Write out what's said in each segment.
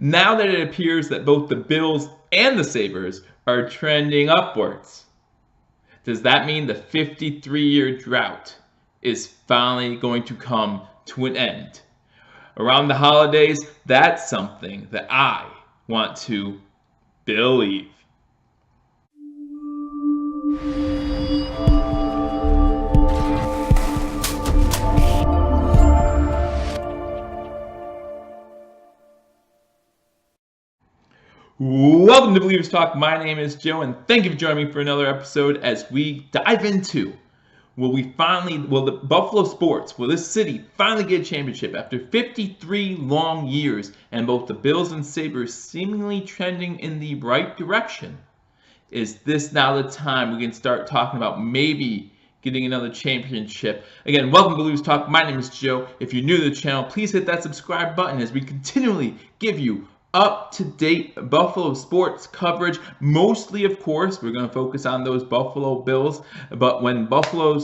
Now that it appears that both the Bills and the Sabres are trending upwards, does that mean the 53-year drought is finally going to come to an end? Around the holidays, that's something that I want to believe. Welcome to Believers Talk. My name is Joe, and thank you for joining me for another episode as we dive into will the Buffalo Sports, will this city finally get a championship after 53 long years and both the Bills and Sabres seemingly trending in the right direction? Is this now the time we can start talking about maybe getting another championship? Again, welcome to Blues Talk. My name is Joe. If you're new to the channel, please hit that subscribe button as we continually give you up-to-date Buffalo sports coverage. Mostly, of course, we're going to focus on those Buffalo Bills. But when Buffalo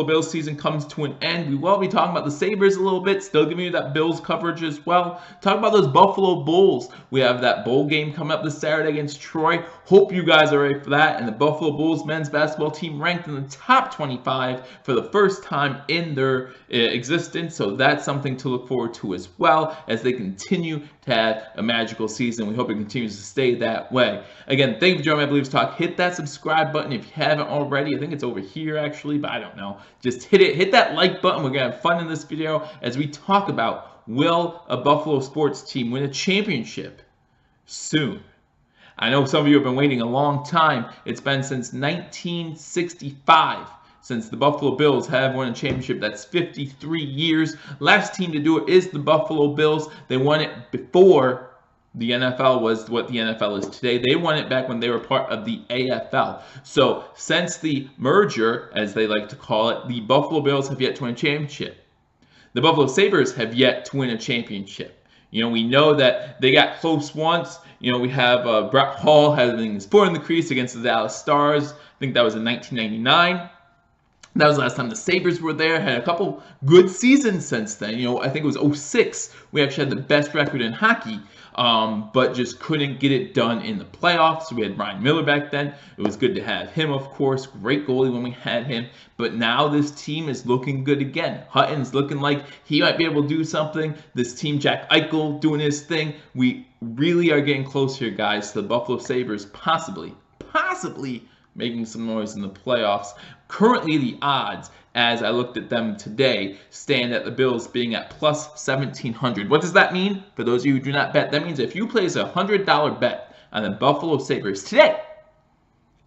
Bills season comes to an end, we will be talking about the Sabres a little bit, still giving you that Bills coverage as well. Talk about those Buffalo Bulls. We have that bowl game coming up this Saturday against Troy. Hope you guys are ready for that. And the Buffalo Bulls men's basketball team ranked in the top 25 for the first time in their existence. So that's something to look forward to as well as they continue to have a magical season. We hope it continues to stay that way. Again, thank you for joining my Believers Talk. Hit that subscribe button if you haven't already. I think it's over here actually, but I don't know. Just hit it. Hit that like button. We're going to have fun in this video as we talk about, will a Buffalo sports team win a championship soon? I know some of you have been waiting a long time. It's been since 1965 since the Buffalo Bills have won a championship. That's 53 years. Last team to do it is the Buffalo Bills. They won it before the NFL was what the NFL is today. They won it back when they were part of the AFL. So since the merger, as they like to call it, the Buffalo Bills have yet to win a championship. The Buffalo Sabres have yet to win a championship. You know, we know that they got close once. You know, we have Brett Hull having his foot in the crease against the Dallas Stars. I think that was in 1999. That was the last time the Sabres were there. Had a couple good seasons since then. You know, I think it was 2006. We actually had the best record in hockey, but just couldn't get it done in the playoffs. We had Ryan Miller back then. It was good to have him, of course. Great goalie when we had him. But now this team is looking good again. Hutton's looking like he might be able to do something. This team, Jack Eichel doing his thing. We really are getting close here, guys, to the Buffalo Sabres possibly making some noise in the playoffs. Currently, the odds, as I looked at them today, stand at the Bills being at plus 1,700. What does that mean? For those of you who do not bet, that means if you place a $100 bet on the Buffalo Sabres today,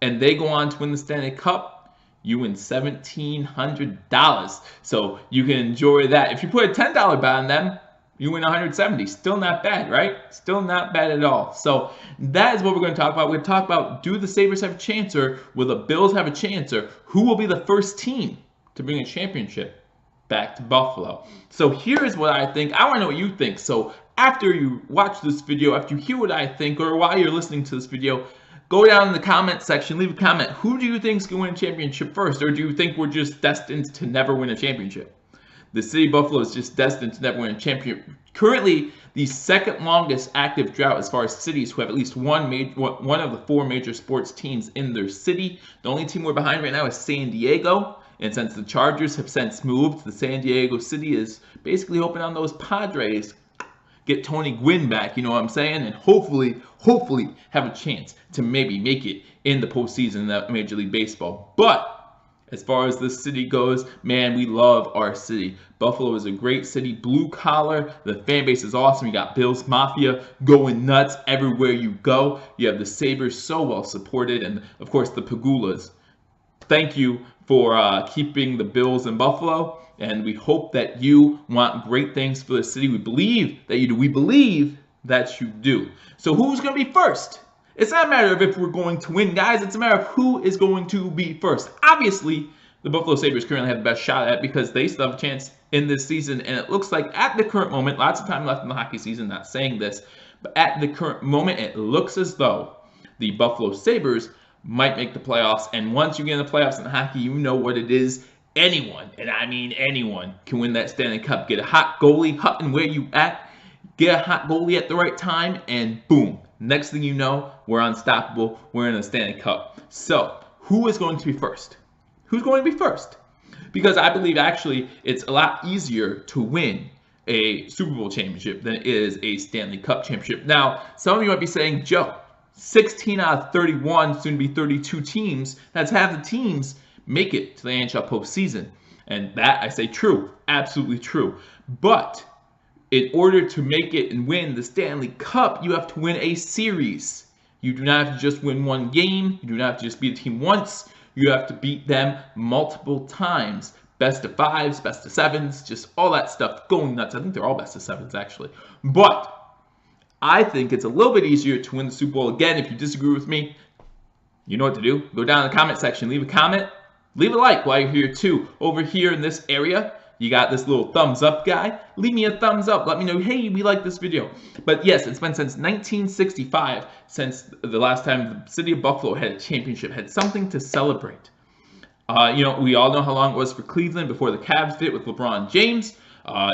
and they go on to win the Stanley Cup, you win $1,700. So you can enjoy that. If you put a $10 bet on them, you win 170. Still not bad, right? Still not bad at all. So that is what we're going to talk about. We're going to talk about, do the Sabres have a chance, or will the Bills have a chance, or who will be the first team to bring a championship back to Buffalo? So here's what I think. I want to know what you think. So after you watch this video, after you hear what I think, or while you're listening to this video, go down in the comment section, leave a comment. Who do you think is going to win a championship first? Or do you think we're just destined to never win a championship? The city of Buffalo is just destined to never win a championship. Currently, the second longest active drought as far as cities who have at least one of the four major sports teams in their city. The only team we're behind right now is San Diego. And since the Chargers have since moved, the San Diego City is basically hoping on those Padres get Tony Gwynn back, you know what I'm saying? And hopefully have a chance to maybe make it in the postseason of Major League Baseball. But as far as this city goes, man, we love our city. Buffalo is a great city, blue collar. The fan base is awesome. You got Bills Mafia going nuts everywhere you go. You have the Sabres so well supported, and of course the Pagulas. Thank you for keeping the Bills in Buffalo, and we hope that you want great things for the city. We believe that you do. We believe that you do. So who's going to be first? It's not a matter of if we're going to win, guys. It's a matter of who is going to be first. Obviously, the Buffalo Sabres currently have the best shot at it because they still have a chance in this season. And it looks like at the current moment, lots of time left in the hockey season, not saying this, but at the current moment, it looks as though the Buffalo Sabres might make the playoffs. And once you get in the playoffs in hockey, you know what it is. Anyone, and I mean anyone, can win that Stanley Cup. Get a hot goalie. Hutton, where you at? get a hot goalie at the right time, and boom, next thing you know, we're unstoppable. We're in the Stanley Cup. So who is going to be first? Who's going to be first? Because I believe actually it's a lot easier to win a Super Bowl championship than it is a Stanley Cup championship. Now, some of you might be saying, Joe, 16 out of 31, soon to be 32 teams, that's half the teams make it to the NHL postseason. And that, I say, true, absolutely true. But in order to make it and win the Stanley Cup, you have to win a series. You do not have to just win one game. You do not have to just beat a team once. You have to beat them multiple times. Best of fives, best of sevens, just all that stuff going nuts. I think they're all best of sevens, actually. But I think it's a little bit easier to win the Super Bowl. Again, if you disagree with me, you know what to do. Go down in the comment section, leave a comment, leave a like while you're here too. Over here in this area, you got this little thumbs up guy. Leave me a thumbs up. Let me know, hey, we like this video. But yes, it's been since 1965 since the last time the city of Buffalo had a championship, had something to celebrate. We all know how long it was for Cleveland before the Cavs did it with LeBron James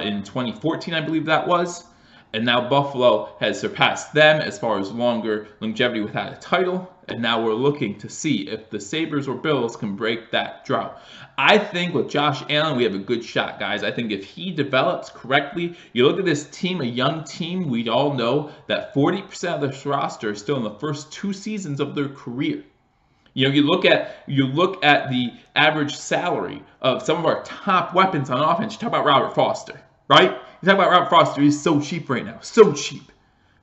in 2014, I believe that was. And now Buffalo has surpassed them as far as longer longevity without a title. And now we're looking to see if the Sabres or Bills can break that drought. I think with Josh Allen, we have a good shot, guys. I think if he develops correctly, you look at this team, a young team, we all know that 40% of this roster is still in the first 2 seasons of their career. You look at the average salary of some of our top weapons on offense. You talk about Robert Foster, right? You talk about Robert Foster, he's so cheap right now, so cheap.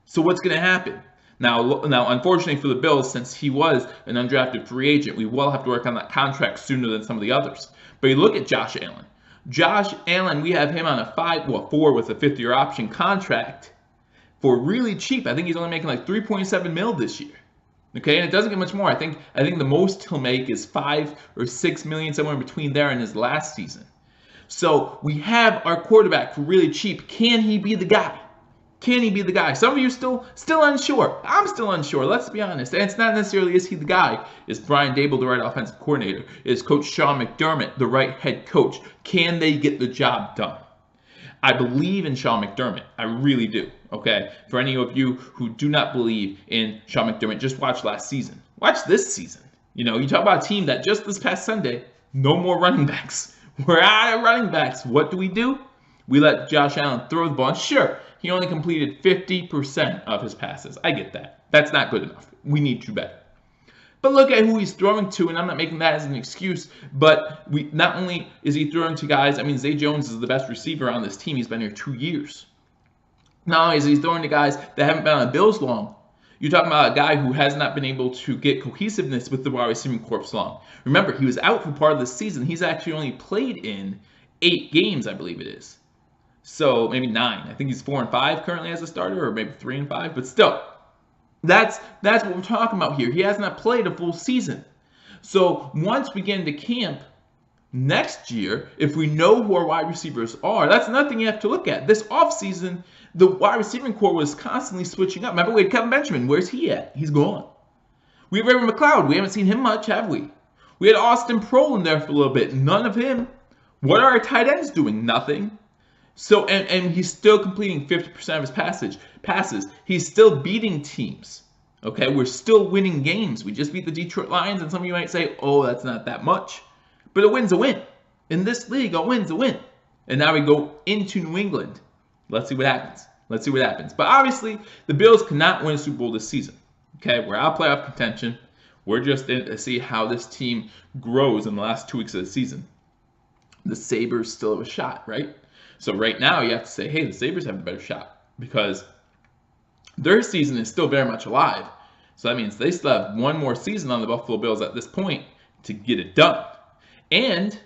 So what's going to happen? Now, unfortunately for the Bills, since he was an undrafted free agent, we will have to work on that contract sooner than some of the others. But you look at Josh Allen. Josh Allen, we have him on a 4 with a 5th-year option contract for really cheap. I think he's only making like $3.7 million this year. Okay, and it doesn't get much more. I think the most he'll make is $5 or $6 million, somewhere in between there in his last season. So we have our quarterback for really cheap. Can he be the guy? Can he be the guy? Some of you are still unsure. I'm still unsure. Let's be honest. And it's not necessarily is he the guy. Is Brian Daboll the right offensive coordinator? Is Coach Sean McDermott the right head coach? Can they get the job done? I believe in Sean McDermott. I really do. Okay? For any of you who do not believe in Sean McDermott, just watch last season. Watch this season. You talk about a team that just this past Sunday, no more running backs. We're out of running backs. What do? We let Josh Allen throw the ball. Sure, he only completed 50% of his passes. I get that. That's not good enough. We need to better. But look at who he's throwing to, and I'm not making that as an excuse, but not only is he throwing to guys, Zay Jones is the best receiver on this team. He's been here 2 years. Not only is he throwing to guys that haven't been on the Bills long, you're talking about a guy who has not been able to get cohesiveness with the wide receiving corps long. Remember, he was out for part of the season. He's actually only played in 8 games, I believe it is. So maybe 9. I think he's 4-5 currently as a starter, or maybe 3-5. But still, that's what we're talking about here. He has not played a full season. So once we get into camp next year, if we know who our wide receivers are, that's nothing you have to look at. This offseason, the wide receiving corps was constantly switching up. Remember, we had Kevin Benjamin. Where's he at? He's gone. We have Aaron McLeod. We haven't seen him much, have we? We had Austin Prohl in there for a little bit. None of him. What are our tight ends doing? Nothing. So, and he's still completing 50% of his passes. He's still beating teams. Okay, we're still winning games. We just beat the Detroit Lions, and some of you might say, oh, that's not that much. But a win's a win. In this league, a win's a win. And now we go into New England. Let's see what happens. Let's see what happens. But obviously, the Bills cannot win a Super Bowl this season. Okay, we're out of playoff contention. We're just in to see how this team grows in the last 2 weeks of the season. The Sabres still have a shot, right? So right now, you have to say, hey, the Sabres have a better shot because their season is still very much alive. So that means they still have one more season on the Buffalo Bills at this point to get it done. And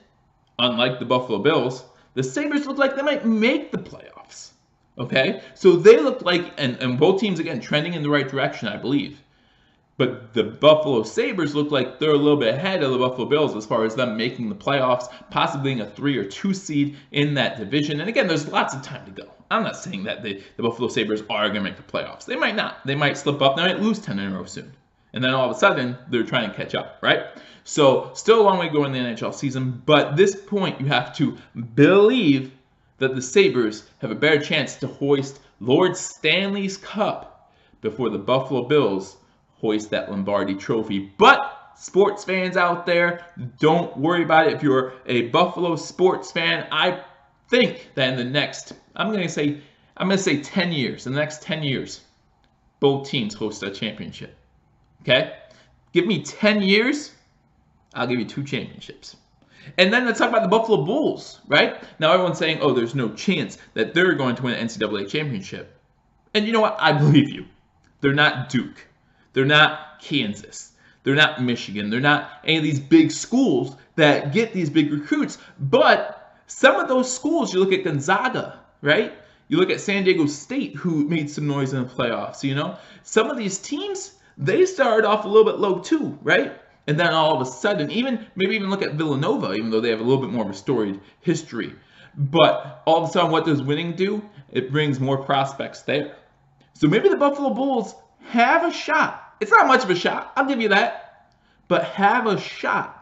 unlike the Buffalo Bills, the Sabres look like they might make the playoffs. Okay? So they look like, and both teams, again, trending in the right direction, I believe. But the Buffalo Sabres look like they're a little bit ahead of the Buffalo Bills as far as them making the playoffs, possibly being a 3 or 2 seed in that division. And again, there's lots of time to go. I'm not saying that the Buffalo Sabres are going to make the playoffs. They might not. They might slip up. They might lose 10 in a row soon. And then all of a sudden, they're trying to catch up, right? So still a long way to go in the NHL season. But at this point, you have to believe that the Sabres have a better chance to hoist Lord Stanley's Cup before the Buffalo Bills hoist that Lombardi trophy. But sports fans out there, don't worry about it. If you're a Buffalo sports fan, I think that in the next, I'm going to say 10 years, in the next 10 years, both teams host a championship. Okay? Give me 10 years, I'll give you 2 championships. And then let's talk about the Buffalo Bulls, right? Now everyone's saying, oh, there's no chance that they're going to win an NCAA championship. And you know what? I believe you. They're not Duke. They're not Kansas. They're not Michigan. They're not any of these big schools that get these big recruits. But some of those schools, you look at Gonzaga, right? You look at San Diego State, who made some noise in the playoffs, you know? Some of these teams, they started off a little bit low too, right? And then all of a sudden, maybe even look at Villanova, even though they have a little bit more of a storied history. But all of a sudden, what does winning do? It brings more prospects there. So maybe the Buffalo Bulls have a shot. It's not much of a shot, I'll give you that. But have a shot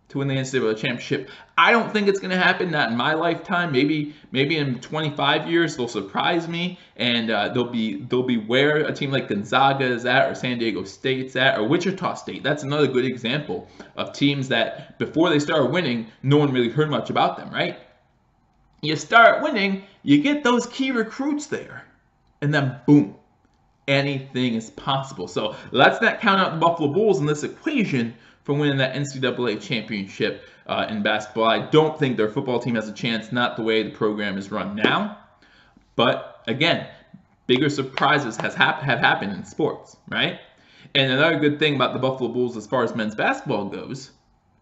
to win the NCAA championship. I don't think it's going to happen, not in my lifetime. Maybe in 25 years they'll surprise me, and they'll be where a team like Gonzaga is at, or San Diego State's at, or Wichita State. That's another good example of teams that before they started winning, no one really heard much about them, right? You start winning, you get those key recruits there, and then boom, anything is possible. So let's not count out the Buffalo Bulls in this equation for winning that NCAA championship in basketball. I don't think their football team has a chance, not the way the program is run now. But again, bigger surprises have happened in sports, right? And another good thing about the Buffalo Bulls as far as men's basketball goes,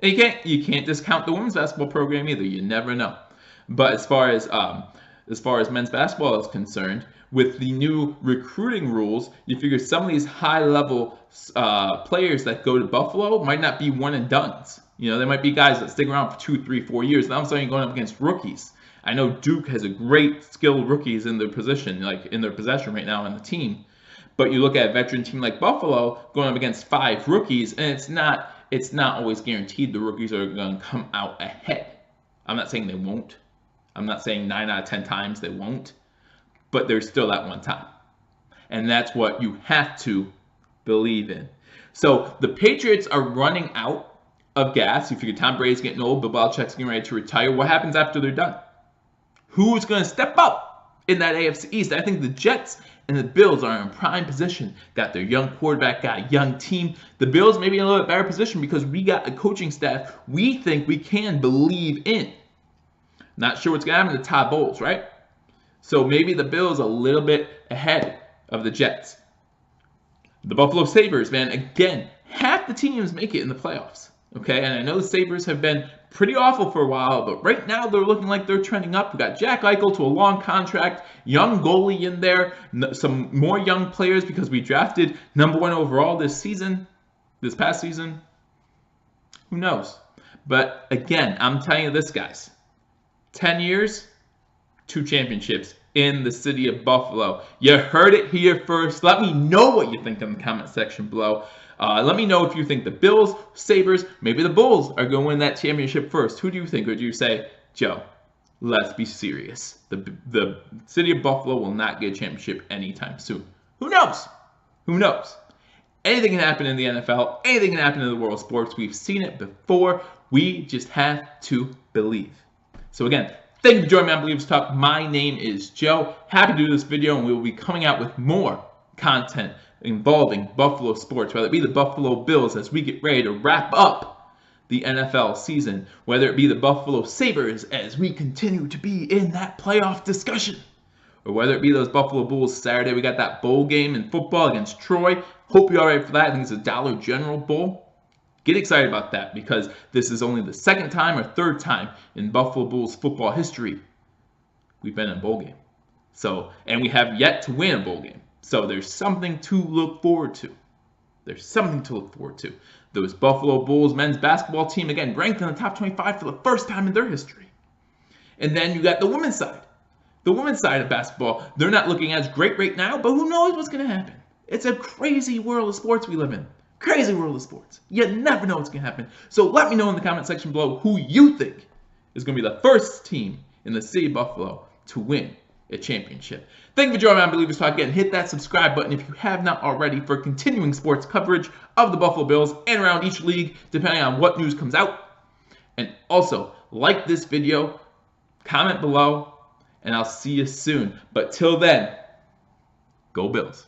and you can't discount the women's basketball program either. You never know. But as far as men's basketball is concerned, with the new recruiting rules, you figure some of these high-level players that go to Buffalo might not be one and dones. You know, there might be guys that stick around for 2, 3, 4 years. Now I'm starting going up against rookies. I know Duke has a great skilled rookies in their position, like in their possession right now on the team. But you look at a veteran team like Buffalo going up against 5 rookies, and it's not always guaranteed the rookies are going to come out ahead. I'm not saying they won't. I'm not saying 9 out of 10 times they won't. But there's still that one time. And that's what you have to believe in. So the Patriots are running out of gas. You figure Tom Brady's getting old, Bill Belichick's getting ready to retire. What happens after they're done? Who's going to step up in that AFC East? I think the Jets and the Bills are in prime position. Got their young quarterback, got a young team. The Bills may be in a little bit better position because we got a coaching staff we think we can believe in. Not sure what's going to happen to Todd Bowles, right? So maybe the Bills a little bit ahead of the Jets. The Buffalo Sabres, man, again, half the teams make it in the playoffs. Okay, and I know the Sabres have been pretty awful for a while, but right now they're looking like they're trending up. We got Jack Eichel to a long contract, young goalie in there, some more young players because we drafted #1 overall this past season. Who knows? But again, I'm telling you this, guys. 10 years, 2 championships in the city of Buffalo. You heard it here first. Let me know what you think in the comment section below. Let me know if you think the Bills, Sabres, maybe the Bulls are going to win that championship first. Who do you think? Or do you say, Joe, let's be serious. The city of Buffalo will not get a championship anytime soon. Who knows? Who knows? Anything can happen in the NFL. Anything can happen in the world of sports. We've seen it before. We just have to believe. So again, thank you for joining me on Believers Talk. My name is Joe. Happy to do this video, and we will be coming out with more content involving Buffalo sports, whether it be the Buffalo Bills as we get ready to wrap up the NFL season, whether it be the Buffalo Sabres as we continue to be in that playoff discussion, or whether it be those Buffalo Bulls Saturday. We got that bowl game in football against Troy. Hope you're all right for that. I think it's a Dollar General Bowl. Get excited about that because this is only the 2nd time or 3rd time in Buffalo Bulls football history we've been in a bowl game. So, and we have yet to win a bowl game. So there's something to look forward to. There's something to look forward to. Those Buffalo Bulls men's basketball team, again, ranked in the top 25 for the first time in their history. And then you got the women's side. The women's side of basketball, they're not looking as great right now, but who knows what's going to happen. It's a crazy world of sports we live in. Crazy world of sports. You never know what's going to happen. So let me know in the comment section below who you think is going to be the first team in the city of Buffalo to win a championship. Thank you for joining me on Believers Talk. Again, hit that subscribe button if you have not already for continuing sports coverage of the Buffalo Bills and around each league, depending on what news comes out. And also, like this video, comment below, and I'll see you soon. But till then, go Bills.